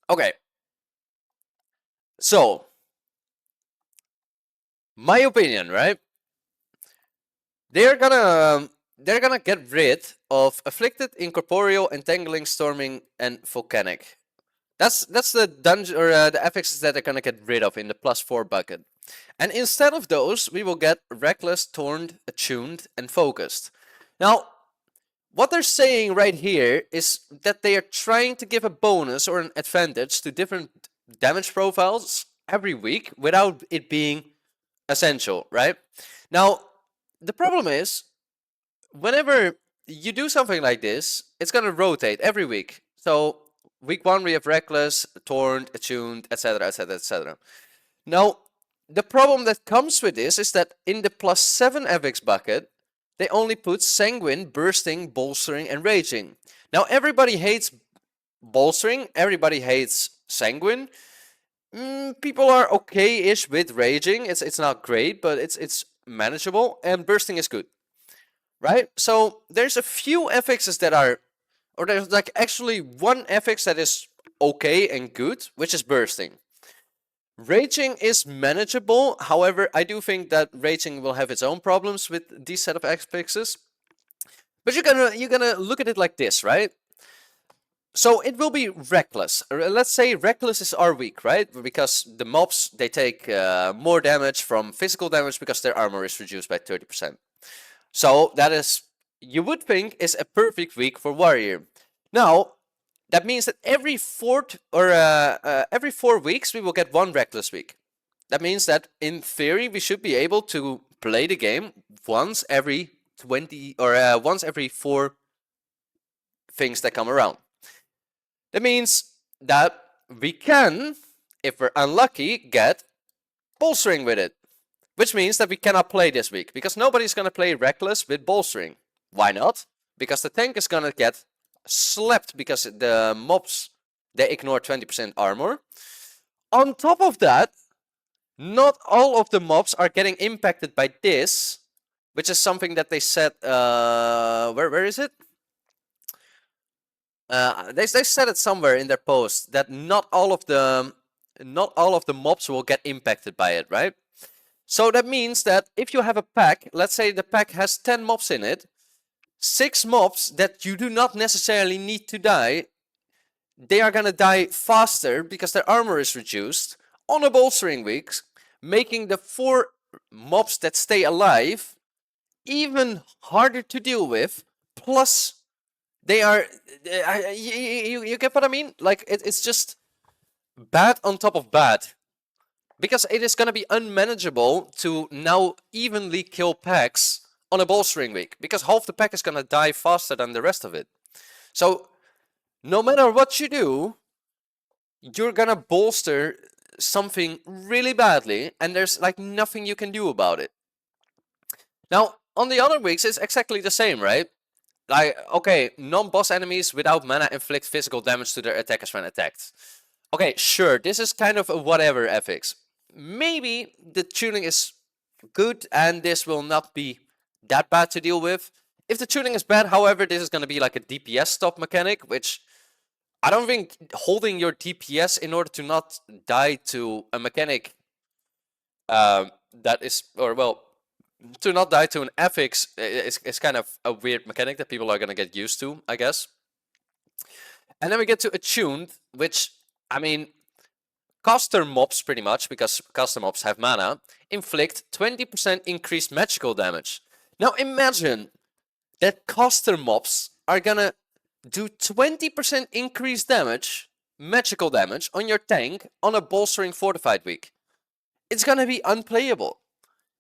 Okay. So, my opinion, right? They're gonna get rid of afflicted, incorporeal, entangling, storming, and volcanic. That's the dungeon or the affixes that they're gonna get rid of in the +4 bucket. And instead of those, we will get reckless, torn, attuned, and focused. Now, what they're saying right here is that they are trying to give a bonus or an advantage to different damage profiles every week without it being essential, right? Now, the problem is, whenever you do something like this, it's gonna rotate every week. So week 1 we have reckless, torn, attuned, etc, etc, etc. Now, the problem that comes with this is that in the +7 affix bucket, they only put sanguine, bursting, bolstering, and raging. Now, everybody hates bolstering, everybody hates sanguine. People are okay-ish with raging. It's not great, but it's manageable, and bursting is good, right? So there's a few affixes that are, or there's like actually one affix that is okay and good, which is bursting. Raging is manageable. However, I do think that raging will have its own problems with these set of affixes. But you're gonna look at it like this, right? So it will be reckless. Let's say reckless is our weak, right? Because the mobs, they take more damage from physical damage because their armor is reduced by 30%. So that is, you would think, is a perfect week for warrior. Now, that means that every 4 weeks we will get one reckless week. That means that in theory we should be able to play the game once every 20 or once every 4 things that come around. That means that we can, if we're unlucky, get bolstering with it. Which means that we cannot play this week, because nobody's gonna play reckless with bolstering. Why not? Because the tank is gonna get slapped because the mobs, they ignore 20% armor. On top of that, not all of the mobs are getting impacted by this, which is something that they said. Where is it? They said it somewhere in their post that not all of the mobs will get impacted by it, right? So that means that if you have a pack, let's say the pack has 10 mobs in it, 6 mobs that you do not necessarily need to die, they are gonna die faster because their armor is reduced on a bolstering week, making the 4 mobs that stay alive even harder to deal with. Plus, they are, you get what I mean? Like, it's just bad on top of bad. Because it is going to be unmanageable to now evenly kill packs on a bolstering week. Because half the pack is going to die faster than the rest of it. So, no matter what you do, you're going to bolster something really badly. And there's like nothing you can do about it. Now, on the other weeks, it's exactly the same, right? Like, okay, non-boss enemies without mana inflict physical damage to their attackers when attacked. Okay, sure, this is kind of a whatever affix. Maybe the tuning is good and this will not be that bad to deal with. If the tuning is bad, however, this is going to be like a DPS stop mechanic, which I don't think holding your DPS in order to not die to a mechanic that is, or well, to not die to an affix is kind of a weird mechanic that people are going to get used to, I guess. And then we get to Attuned, which, I mean, caster mobs, pretty much, because caster mobs have mana, inflict 20% increased magical damage. Now imagine that caster mobs are gonna do 20% increased damage, magical damage, on your tank on a bolstering fortified week. It's gonna be unplayable.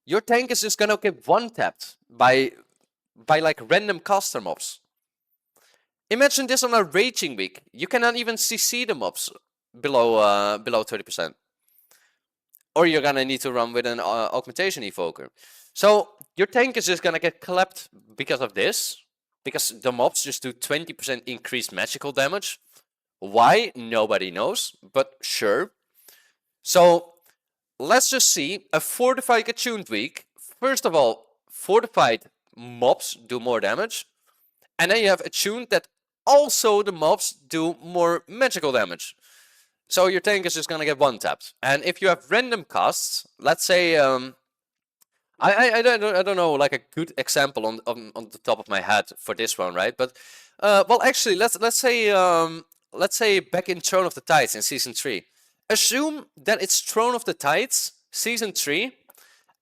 Your tank is just gonna get one-tapped by like random caster mobs. Imagine this on a raging week. You cannot even CC the mobs below 30%. Or you're gonna need to run with an augmentation evoker. So your tank is just gonna get clapped because of this. Because the mobs just do 20% increased magical damage. Why? Nobody knows, but sure. So let's just see a fortified attuned week. First of all, fortified mobs do more damage. And then you have attuned that also the mobs do more magical damage. So your tank is just gonna get one tapped. And if you have random casts, let's say I don't know like a good example on the top of my head for this one, right? But well, actually, let's say back in Throne of the Tides in season 3. Assume that it's Throne of the Tides season 3,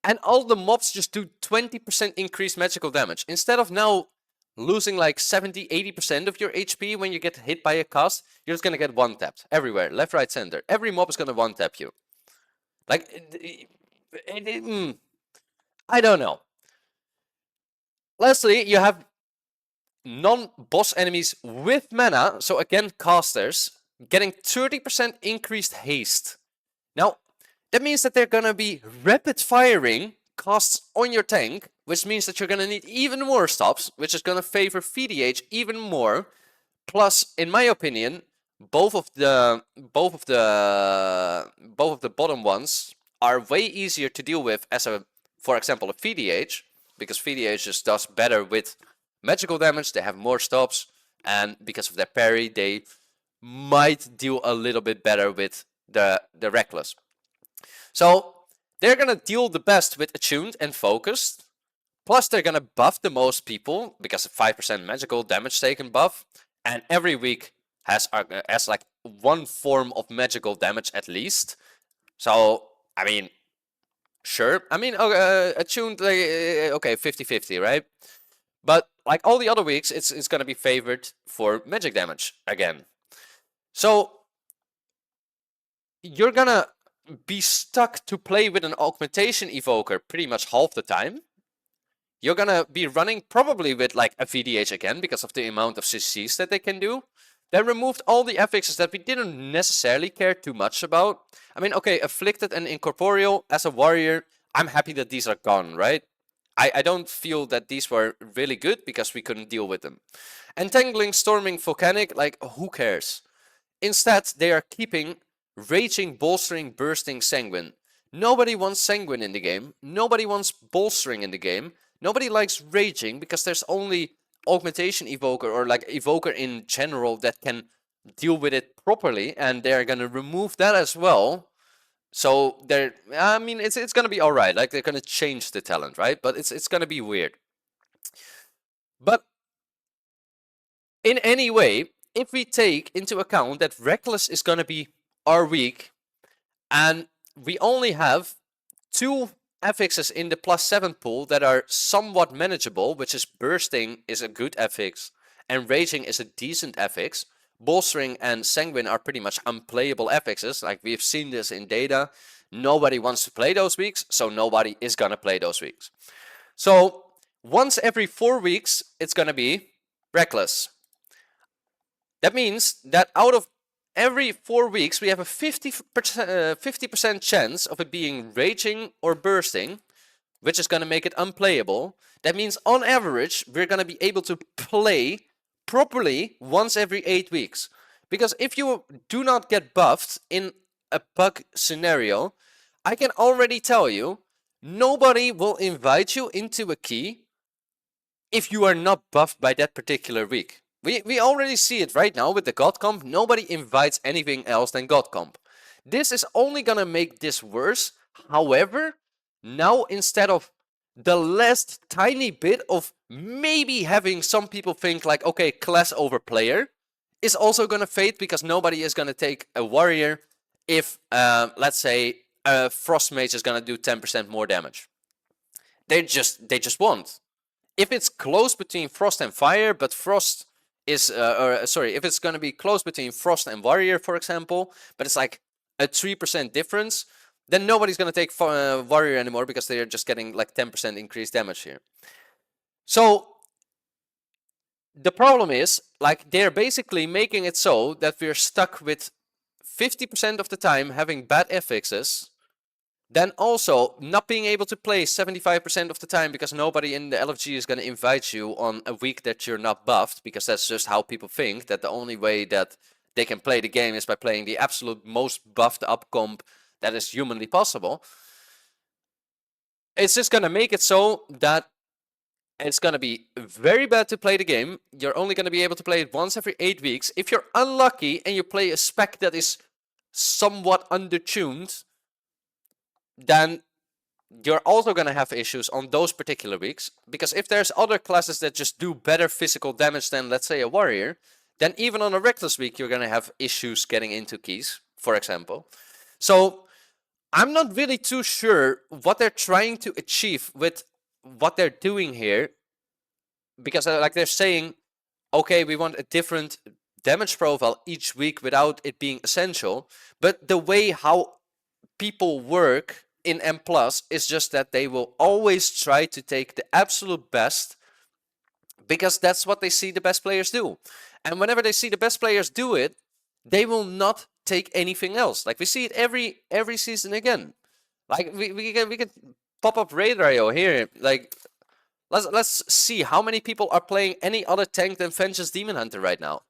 and all the mobs just do 20% increased magical damage instead of now losing like 70-80% of your HP when you get hit by a cast. You're just gonna get one tapped everywhere, left, right, center. Every mob is gonna one tap you. Like, I don't know. Lastly, you have non-boss enemies with mana, so again casters, getting 30% increased haste. Now, that means that they're gonna be rapid firing casts on your tank, which means that you're gonna need even more stops, which is gonna favor VDH even more. Plus, in my opinion, both of the bottom ones are way easier to deal with as a, for example, a VDH, because VDH just does better with magical damage. They have more stops, and because of their parry, they might deal a little bit better with the reckless. So they're gonna deal the best with Attuned and Focused. Plus, they're gonna buff the most people because of 5% magical damage taken buff, and every week has like one form of magical damage at least. So I mean, sure. I mean, Attuned, okay, 50-50, right? But like all the other weeks, it's gonna be favored for magic damage again. So you're gonna be stuck to play with an augmentation evoker pretty much half the time. You're gonna be running probably with like a VDH again because of the amount of CCs that they can do. They removed all the affixes that we didn't necessarily care too much about. I mean, okay, Afflicted and Incorporeal, as a warrior, I'm happy that these are gone, right? I don't feel that these were really good because we couldn't deal with them. Entangling, Storming, Volcanic, like, who cares? Instead, they are keeping Raging, Bolstering, Bursting, Sanguine. Nobody wants Sanguine in the game. Nobody wants Bolstering in the game. Nobody likes Raging because there's only Augmentation Evoker or like Evoker in general that can deal with it properly, and they're gonna remove that as well. So they're, I mean, it's gonna be alright. Like, they're gonna change the talent, right? But it's gonna be weird. But in any way, if we take into account that Reckless is gonna be our week, and we only have 2 affixes in the +7 pool that are somewhat manageable, which is Bursting is a good affix, and Raging is a decent affix. Bolstering and Sanguine are pretty much unplayable affixes. Like, we've seen this in data. Nobody wants to play those weeks, so nobody is gonna play those weeks. So once every 4 weeks, it's gonna be Reckless. That means that out of every 4 weeks, we have a 50% chance of it being Raging or Bursting, which is going to make it unplayable. That means on average, we're going to be able to play properly once every 8 weeks. Because if you do not get buffed in a bug scenario, I can already tell you, nobody will invite you into a key if you are not buffed by that particular week. We already see it right now with the God Comp. Nobody invites anything else than God Comp. This is only gonna make this worse. However, now instead of the last tiny bit of maybe having some people think like, okay, class over player, is also gonna fade because nobody is gonna take a warrior if, let's say, a Frost Mage is gonna do 10% more damage. They just won't. If it's close between Frost and Fire, but Frost is, if it's going to be close between Frost and Warrior, for example, but it's like a 3% difference, then nobody's going to take Warrior anymore because they're just getting like 10% increased damage here. So the problem is, like, they're basically making it so that we're stuck with 50% of the time having bad affixes, then also not being able to play 75% of the time because nobody in the LFG is going to invite you on a week that you're not buffed, because that's just how people think that the only way that they can play the game is by playing the absolute most buffed up comp that is humanly possible. It's just going to make it so that it's going to be very bad to play the game. You're only going to be able to play it once every 8 weeks. If you're unlucky and you play a spec that is somewhat undertuned, then you're also going to have issues on those particular weeks. Because if there's other classes that just do better physical damage than, let's say, a warrior, then even on a reckless week, you're going to have issues getting into keys, for example. So I'm not really too sure what they're trying to achieve with what they're doing here. Because like they're saying, okay, we want a different damage profile each week without it being essential. But the way how people work in M+ is just that they will always try to take the absolute best, because that's what they see the best players do. And whenever they see the best players do it, they will not take anything else. Like we see it every season again. Like we can pop up Raidrayo here. Like let's see how many people are playing any other tank than Vengeance Demon Hunter right now.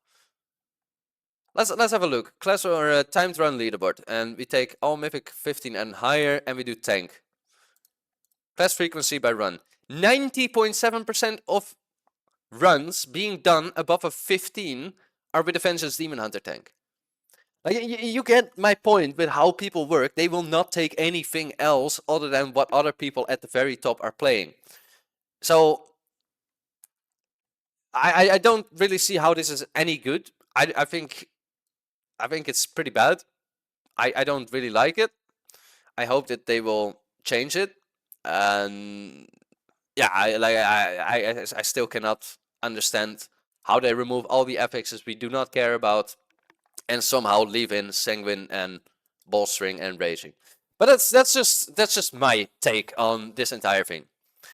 Let's have a look. Class or timed run leaderboard, and we take all Mythic 15 and higher, and we do tank. Class frequency by run. 90.7% of runs being done above a 15 are with the Vengeance Demon Hunter tank. Like, you get my point with how people work. They will not take anything else other than what other people at the very top are playing. So I don't really see how this is any good. I think it's pretty bad. I don't really like it. I hope that they will change it. And yeah, I still cannot understand how they remove all the affixes we do not care about and somehow leave in Sanguine and Ballstring and Raging. But that's just my take on this entire thing.